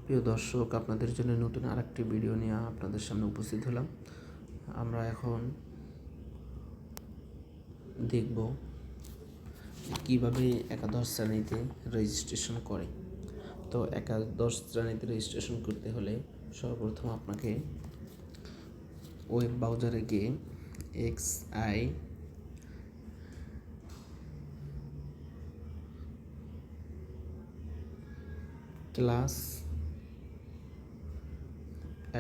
প্রিয় দর্শক, আপনাদের জন্য নতুন আরেকটি ভিডিও নিয়ে আপনাদের সামনে উপস্থিত হলাম। আমরা এখন দেখব কিভাবে একাদশ শ্রেণীতে রেজিস্ট্রেশন করে। তো একাদশ শ্রেণীতে রেজিস্ট্রেশন করতে হলে সর্বপ্রথম আপনাকে ওয়েব ব্রাউজারে গিয়ে XI ক্লাস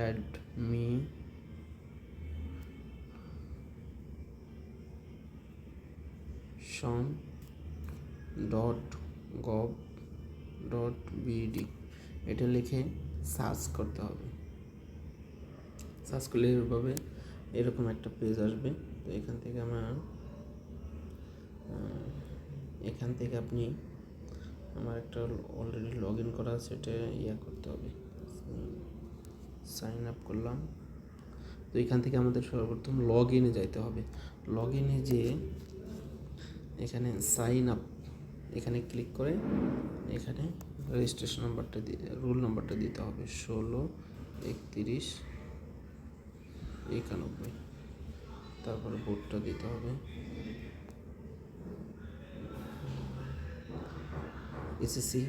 admission.gov.bd এটা লিখে সার্চ করতে হবে। সার্চ করলে এরকম একটা পেজ আসবে। তো এখান থেকে আপনি আমার একটা অলরেডি লগ ইন করা আছে, এটা করতে হবে, সাইন আপ করলাম। তো এখান থেকে আমাদের সর্বপ্রথম লগ ইনে যাইতে হবে। লগ ইনে যেয়ে এখানে সাইন আপ এখানে ক্লিক করে এখানে রেজিস্ট্রেশন নাম্বারটা রোল নাম্বারটা দিতে হবে 163191। তারপরে বোর্ডটা দিতে হবে, এসএসসি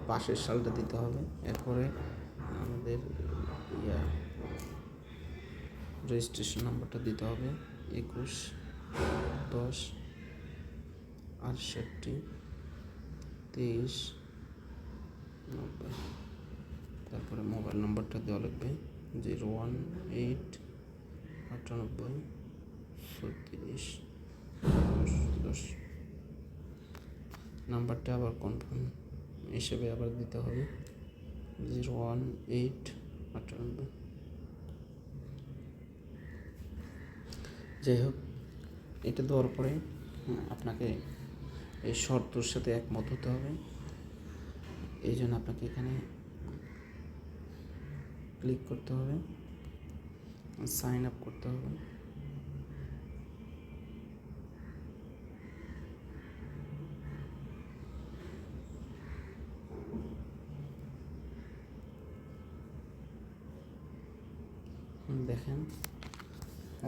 পাশের সালটা দিতে হবে। এরপরে আমাদের রেজিস্ট্রেশন নাম্বারটা দিতে হবে 2110682390। তারপরে মোবাইল নাম্বারটা দেওয়া লাগবে 018983410। নাম্বারটা আবার কনফার্ম হিসেবে আবার দিতে হবে 01898। যাই হোক, এটা দেওয়ার পরে আপনাকে এই শর্তর সাথে একমত হতে হবে। এই জন্য আপনাকে এখানে ক্লিক করতে হবে, সাইন আপ করতে হবে। দেখেন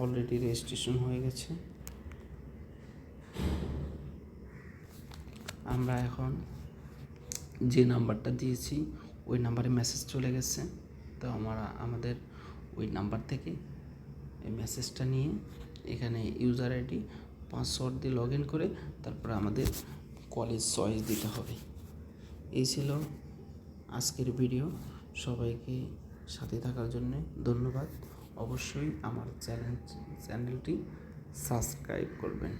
অলরেডি রেজিস্ট্রেশন হয়ে গেছে। আমরা এখন যে নাম্বারটা দিয়েছি ওই নাম্বারে মেসেজ চলে গেছে। তো আমাদের ওই নাম্বার থেকে এই মেসেজটা নিয়ে এখানে ইউজার আইডি পাসওয়ার্ড দিয়ে লগ ইন করে তারপর আমাদের কলেজ চয়েস দিতে হবে। এই ছিল আজকের ভিডিও। সবাইকে সাথে থাকার জন্য ধন্যবাদ। অবশ্যই আমার চ্যানেলটি সাবস্ক্রাইব করবেন।